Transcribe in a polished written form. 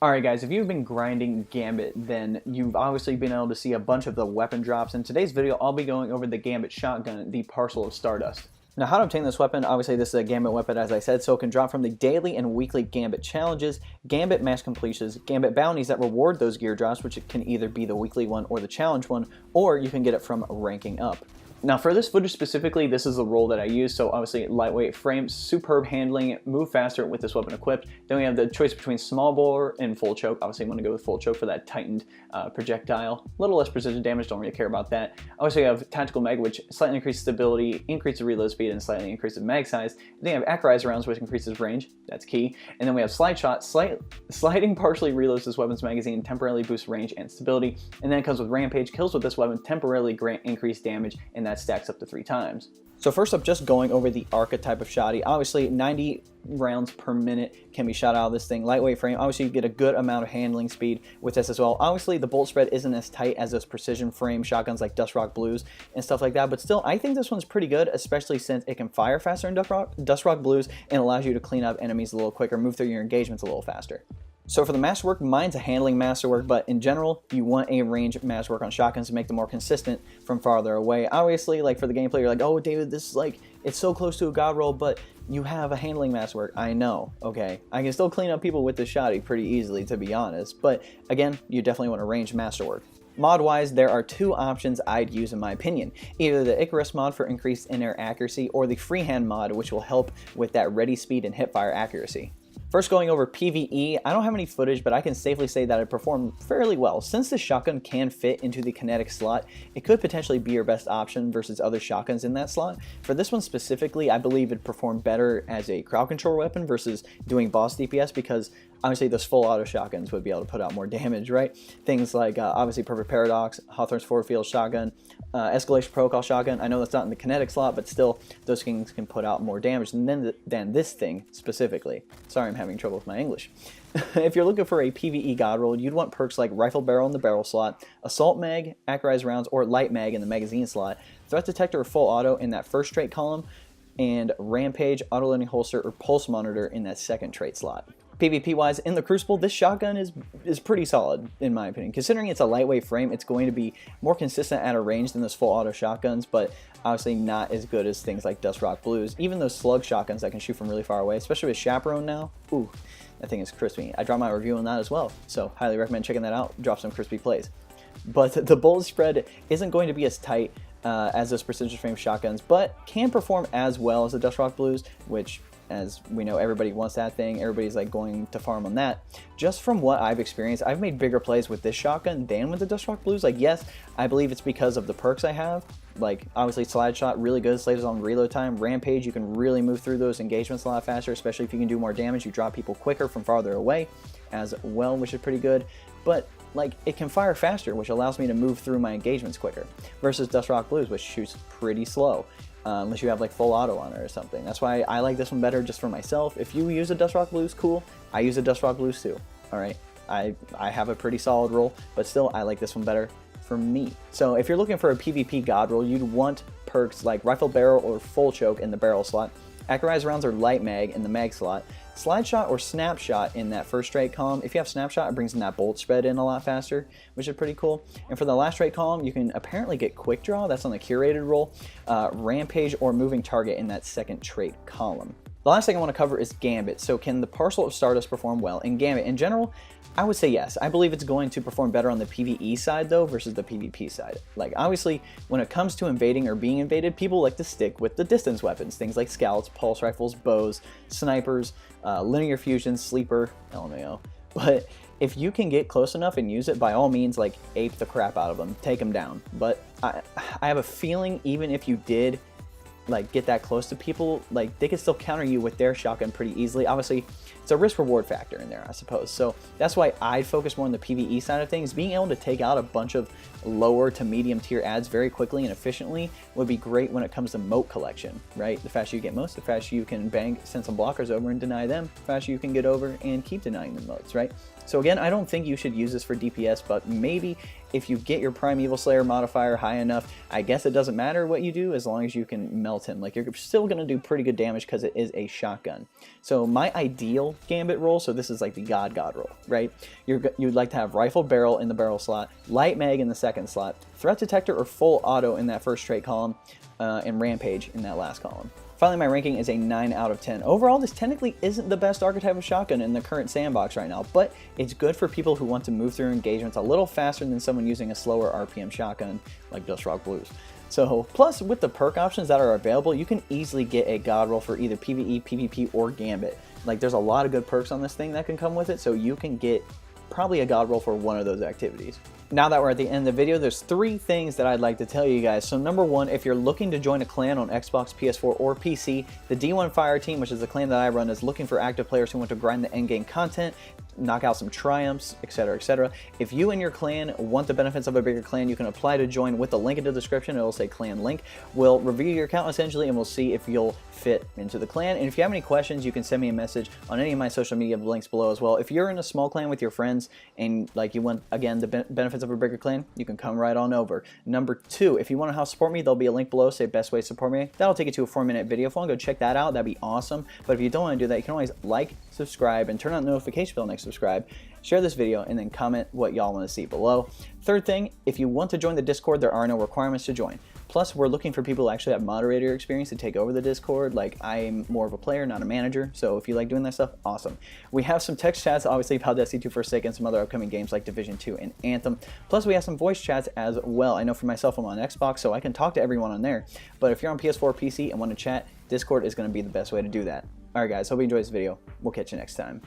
Alright guys, if you've been grinding Gambit, then you've obviously been able to see a bunch of the weapon drops. In today's video, I'll be going over the Gambit Shotgun, the Parcel of Stardust. Now, how to obtain this weapon? Obviously, this is a Gambit weapon, as I said, so it can drop from the daily and weekly Gambit challenges, Gambit mass completions, Gambit bounties that reward those gear drops, which can either be the weekly one or the challenge one, or you can get it from ranking up. Now for this footage specifically, this is the role that I use, so obviously lightweight frame, superb handling, move faster with this weapon equipped. Then we have the choice between small bore and full choke. Obviously I'm going to go with full choke for that tightened projectile. A little less precision damage, don't really care about that. Obviously I have tactical mag, which slightly increases stability, increases reload speed, and slightly increases mag size. Then you have accurized rounds, which increases range, that's key. And then we have slide shot, sliding partially reloads this weapon's magazine, temporarily boosts range and stability. And then it comes with rampage, kills with this weapon temporarily grant increased damage, and that stacks up to 3 times. So first up, just going over the archetype of shotty. Obviously 90 rounds per minute can be shot out of this thing. Lightweight frame, obviously you get a good amount of handling speed with this as well. Obviously the bolt spread isn't as tight as those precision frame shotguns like Dust Rock Blues and stuff like that, but still I think this one's pretty good, especially since it can fire faster in Dust Rock Blues and allows you to clean up enemies a little quicker, move through your engagements a little faster. So for the masterwork, mine's a handling masterwork, but in general, you want a range masterwork on shotguns to make them more consistent from farther away. Obviously, like for the gameplay, you're like, oh, David, this is like, it's so close to a god roll, but you have a handling masterwork. I know, okay. I can still clean up people with the shotty pretty easily, to be honest, but again, you definitely want a range masterwork. Mod-wise, there are 2 options I'd use in my opinion. Either the Icarus mod for increased in-air accuracy, or the freehand mod, which will help with that ready speed and hipfire accuracy. First, going over PvE, I don't have any footage, but I can safely say that it performed fairly well. Since the shotgun can fit into the kinetic slot, it could potentially be your best option versus other shotguns in that slot. For this one specifically, I believe it performed better as a crowd control weapon versus doing boss DPS, because obviously those full auto shotguns would be able to put out more damage, right? Things like obviously Perfect Paradox, Hawthorne's Forward Field Shotgun, Escalation Protocol Shotgun. I know that's not in the kinetic slot, but still those things can put out more damage than this thing specifically. Sorry, I'm having trouble with my English. If you're looking for a PvE god roll, you'd want perks like Rifle Barrel in the barrel slot, Assault Mag, Accurized Rounds, or Light Mag in the magazine slot, Threat Detector or Full Auto in that first trait column, and Rampage, Auto-Loading Holster, or Pulse Monitor in that second trait slot. PvP wise, in the Crucible, this shotgun is pretty solid in my opinion. Considering it's a lightweight frame, it's going to be more consistent at a range than those full auto shotguns, but obviously not as good as things like Dust Rock Blues. Even those slug shotguns that can shoot from really far away, especially with Chaperone now, ooh, that thing is crispy. I dropped my review on that as well, so highly recommend checking that out. Drop some crispy plays. But the bolt spread isn't going to be as tight as those precision frame shotguns, but can perform as well as the Dust Rock Blues, which, as we know, everybody wants that thing. Everybody's like going to farm on that. Just from what I've experienced, I've made bigger plays with this shotgun than with the Dust Rock Blues. Like, yes, I believe it's because of the perks I have. Like, obviously, Slide Shot, really good, saves on reload time. Rampage, you can really move through those engagements a lot faster, especially if you can do more damage. You drop people quicker from farther away as well, which is pretty good. But like, it can fire faster, which allows me to move through my engagements quicker, versus Dust Rock Blues, which shoots pretty slow. Unless you have like full auto on it or something. That's why I like this one better just for myself. If you use a Dust Rock Blues, cool. I use a Dust Rock Blues too. Alright, I have a pretty solid roll, but still I like this one better for me. So if you're looking for a PvP god roll, you'd want perks like Rifle Barrel or Full Choke in the barrel slot, Accurized Rounds or Light Mag in the mag slot, Slide Shot or Snapshot in that first trait column. If you have Snapshot, it brings in that bolt spread in a lot faster, which is pretty cool. And for the last trait column, you can apparently get Quick Draw, that's on the curated roll, Rampage or Moving Target in that second trait column. The last thing I want to cover is Gambit. So can the Parcel of Stardust perform well in Gambit? In general, I would say yes. I believe it's going to perform better on the PvE side though versus the PvP side. Like, obviously, when it comes to invading or being invaded, people like to stick with the distance weapons, things like scouts, pulse rifles, bows, snipers, linear fusion, sleeper, LMAO. But if you can get close enough and use it, by all means, like, ape the crap out of them, take them down. But I have a feeling even if you did like get that close to people, like, they could still counter you with their shotgun pretty easily. Obviously, it's a risk reward factor in there, I suppose. So that's why I focus more on the PvE side of things. Being able to take out a bunch of lower to medium tier ads very quickly and efficiently would be great when it comes to moat collection, right? The faster you get moats, the faster you can send some blockers over and deny them, the faster you can get over and keep denying them moats, right? So again, I don't think you should use this for DPS, but maybe if you get your Primeval Slayer modifier high enough, I guess it doesn't matter what you do as long as you can melt him. Like, you're still going to do pretty good damage because it is a shotgun. So my ideal Gambit roll, so this is like the God roll, right? You'd like to have Rifled Barrel in the barrel slot, Light Mag in the second slot, Threat Detector or Full Auto in that first trait column, and Rampage in that last column. Finally, my ranking is a 9 out of 10. Overall, this technically isn't the best archetype of shotgun in the current sandbox right now, but it's good for people who want to move through engagements a little faster than someone using a slower RPM shotgun like Dust Rock Blues. So, plus with the perk options that are available, you can easily get a God roll for either PvE, PvP, or Gambit. Like, there's a lot of good perks on this thing that can come with it, so you can get probably a God roll for one of those activities. Now that we're at the end of the video, there's 3 things that I'd like to tell you guys. So number 1, if you're looking to join a clan on Xbox, PS4, or PC, the D1 Fire Team, which is the clan that I run, is looking for active players who want to grind the endgame content, knock out some triumphs, etc., etc. If you and your clan want the benefits of a bigger clan, you can apply to join with the link in the description. It will say clan link. We'll review your account essentially, and we'll see if you'll fit into the clan. And if you have any questions, you can send me a message on any of my social media links below as well. If you're in a small clan with your friends and like you want, again, the benefits of a bigger clan, you can come right on over. Number 2, if you want to help support me, there'll be a link below, say best way to support me. That'll take you to a 4-minute video. If you want to go check that out, that'd be awesome. But if you don't want to do that, you can always like, subscribe, and turn on the notification bell next to subscribe. Share this video, and then comment what y'all want to see below. Third thing, if you want to join the Discord, there are no requirements to join. Plus, we're looking for people who actually have moderator experience to take over the Discord. Like, I'm more of a player, not a manager, so if you like doing that stuff, awesome. We have some text chats, obviously, about Destiny 2 Forsaken and some other upcoming games like Division 2 and Anthem. Plus, we have some voice chats as well. I know for myself, I'm on Xbox, so I can talk to everyone on there. But if you're on PS4 or PC and want to chat, Discord is going to be the best way to do that. Alright guys, hope you enjoyed this video. We'll catch you next time.